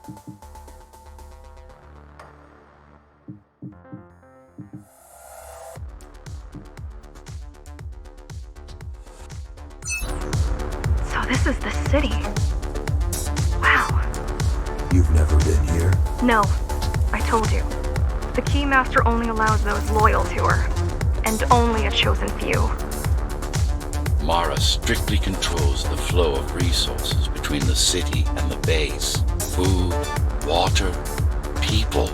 So this is the city. Wow. You've never been here? No, I told you. The Keymaster only allows those loyal to her, and only a chosen few. Mara strictly controls the flow of resources between the city and the base. Food, water, people.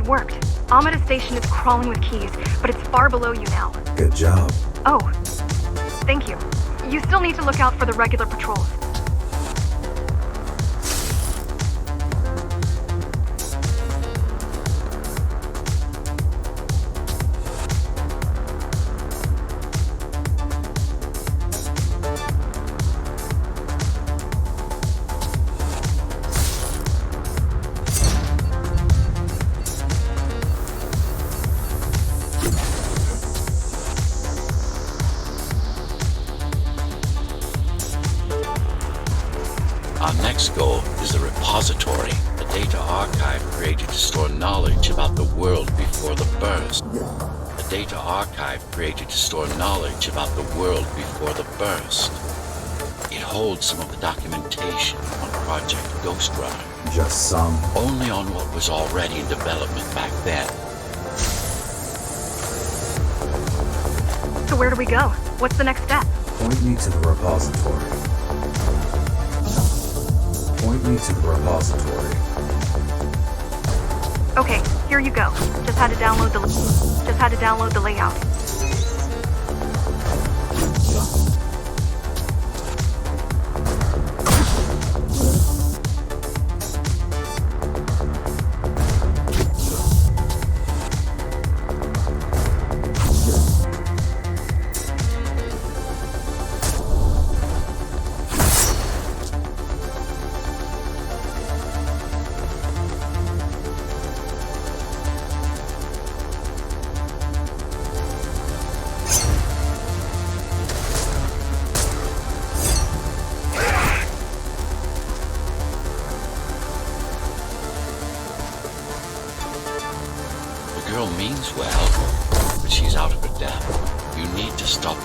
Worked. Amida Station is crawling with keys, but it's far below you now. Good job. Oh, thank you. You still need to look out for the regular patrols. Our next goal is the repository, a data archive created to store knowledge about the world before the burst. A data archive created to store knowledge about the world before the burst. It holds some of the documentation on Project Ghostrunner. Just some? Only on what was already in development back then. So where do we go? What's the next step? Point me to the repository. Point me to the repository. Okay, here you go. Just had to download the layout.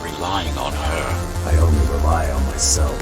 relying on her. I only rely on myself.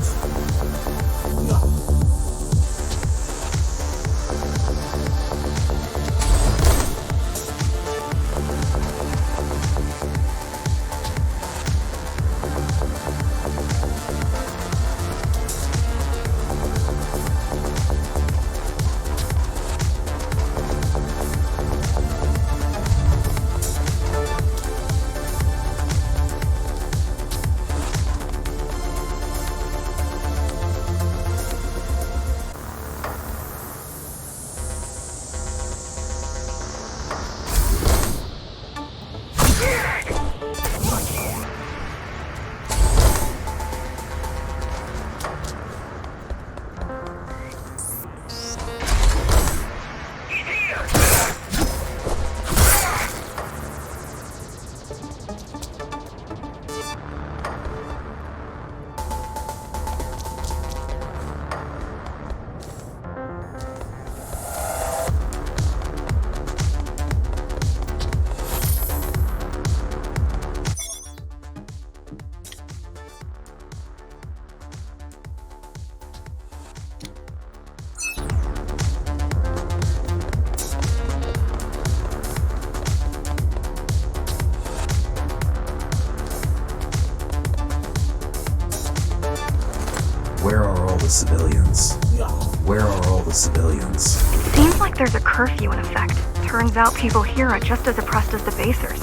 Where are all the civilians? Where are all the civilians? Seems like there's a curfew in effect. Turns out people here are just as oppressed as the basers.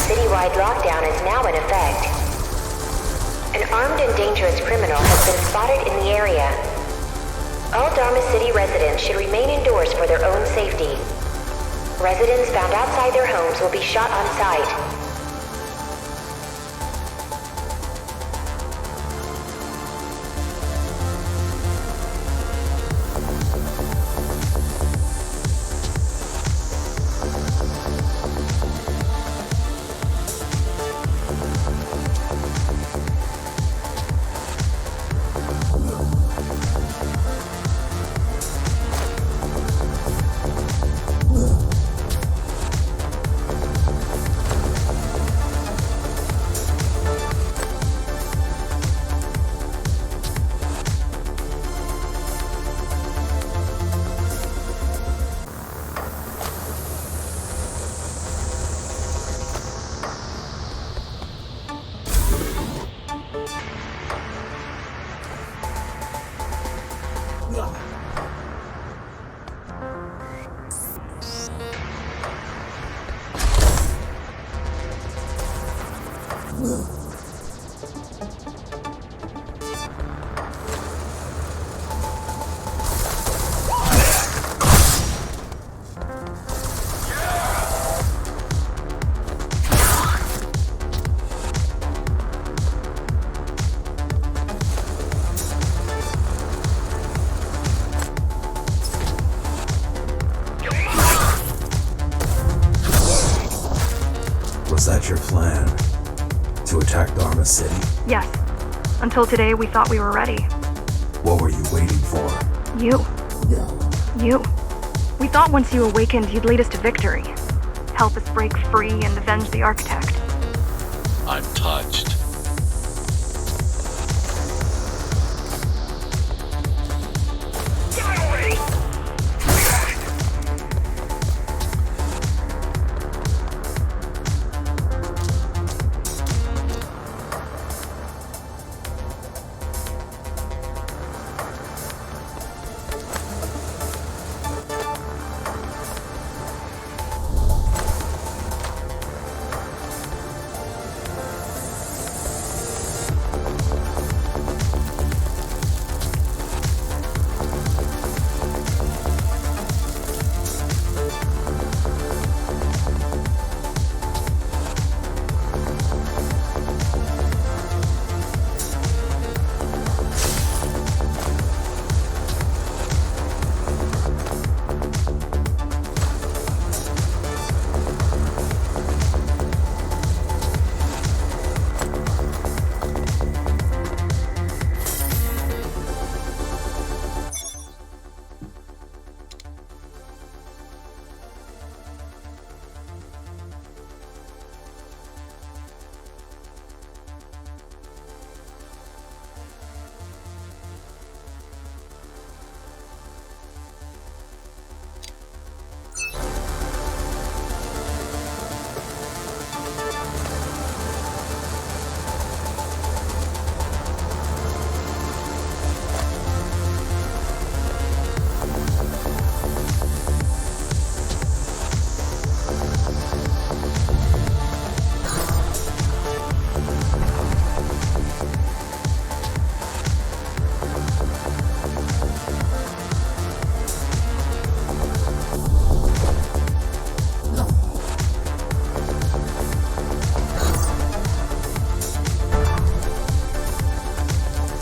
Citywide lockdown is now in effect. An armed and dangerous criminal has been spotted in the area. All Dharma City residents should remain indoors for their own safety. Residents found outside their homes will be shot on sight. Was that your plan? To attack Dharma City? Yes. Until today, we thought we were ready. What were you waiting for? You. You. We thought once you awakened, you'd lead us to victory. Help us break free and avenge the Architect. I'm touched.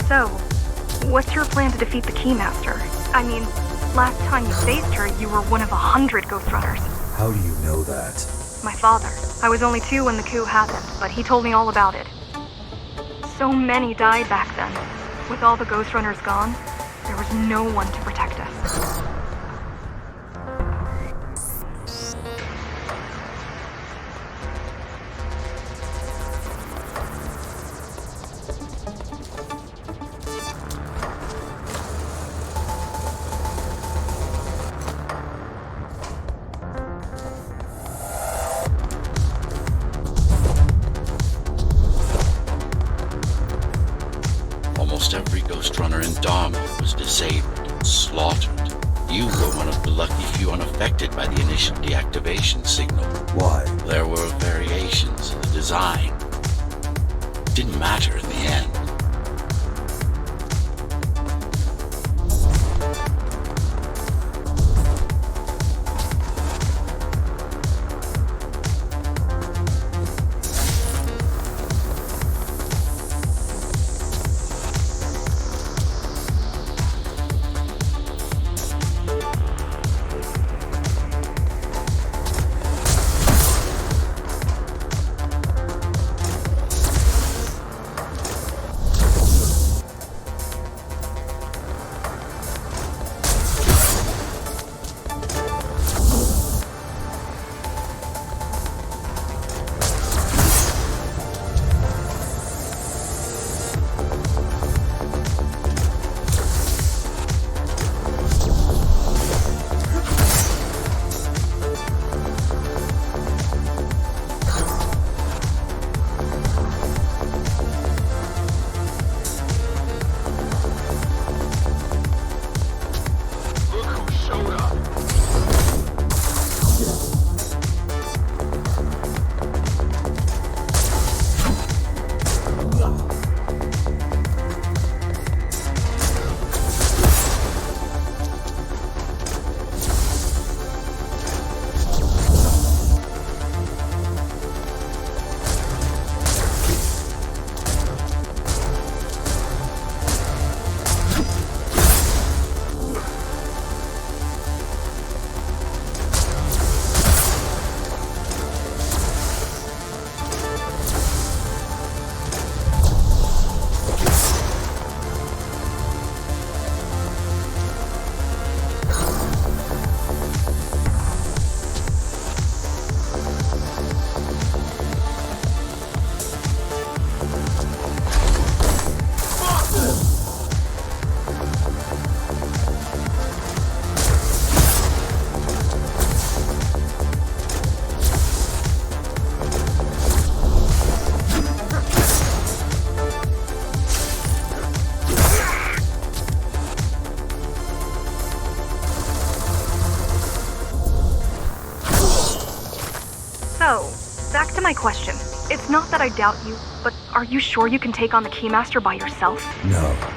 So, what's your plan to defeat the Keymaster? I mean, last time you faced her, you were one of 100 Ghostrunners. How do you know that? My father. I was only 2 when the coup happened, but he told me all about it. So many died back then. With all the Ghostrunners gone, there was no one to protect us. Almost every Ghostrunner in Dharma was disabled, slaughtered. You were one of the lucky few unaffected by the initial deactivation signal. Why? There were variations in the design. Didn't matter in the end. So, back to my question. It's not that I doubt you, but are you sure you can take on the Keymaster by yourself? No.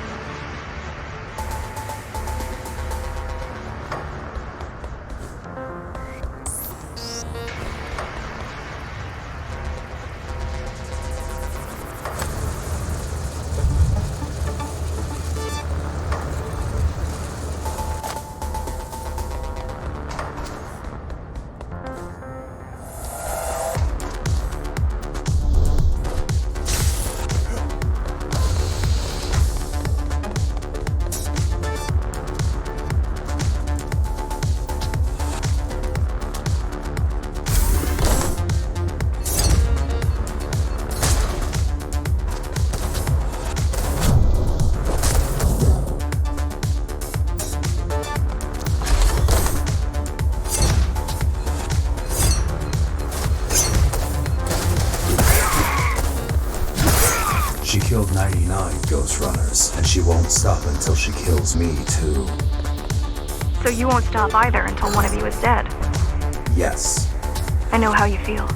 She killed 99 Ghostrunners, and she won't stop until she kills me, too. So you won't stop either until one of you is dead. Yes. I know how you feel.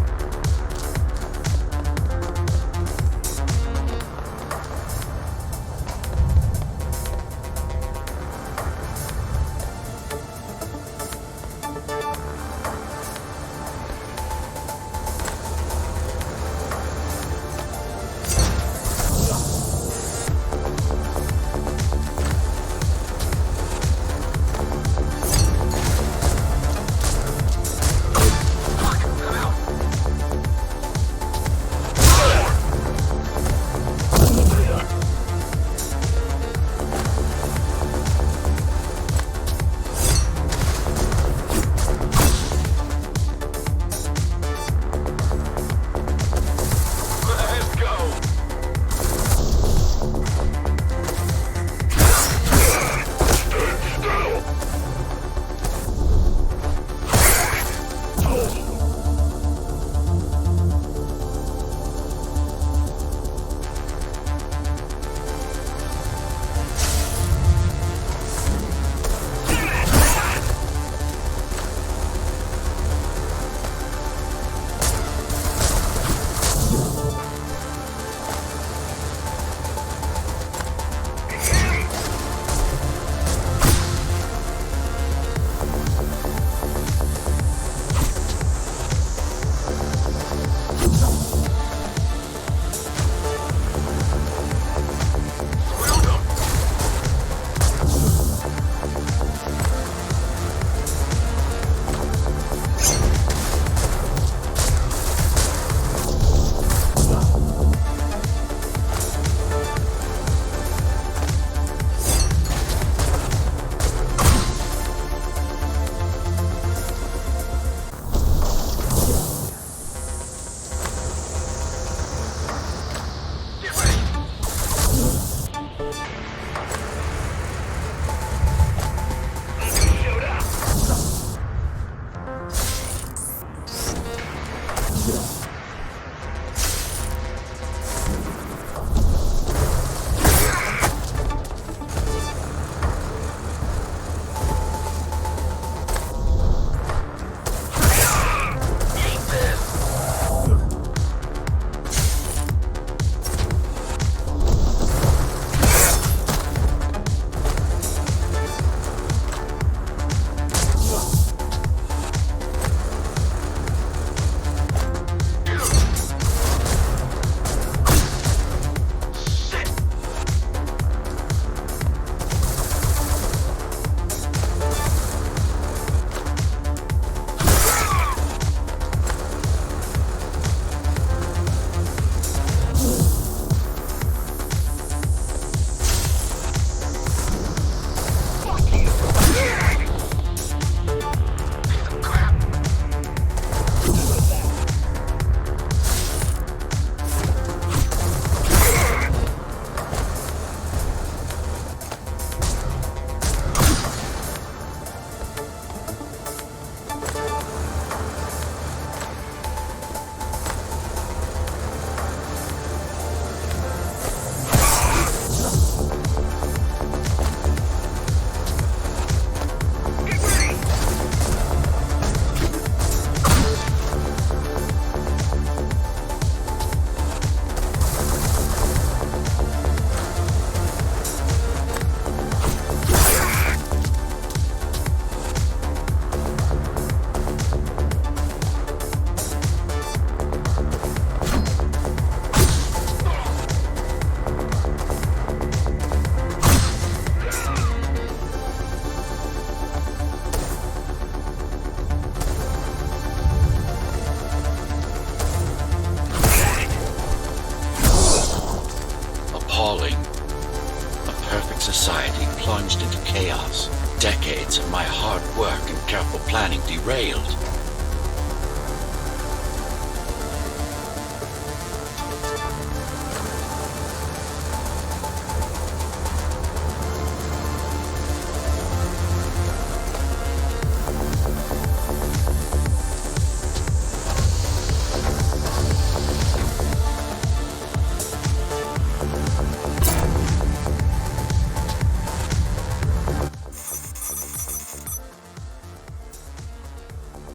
society plunged into chaos. Decades of my hard work and careful planning derailed.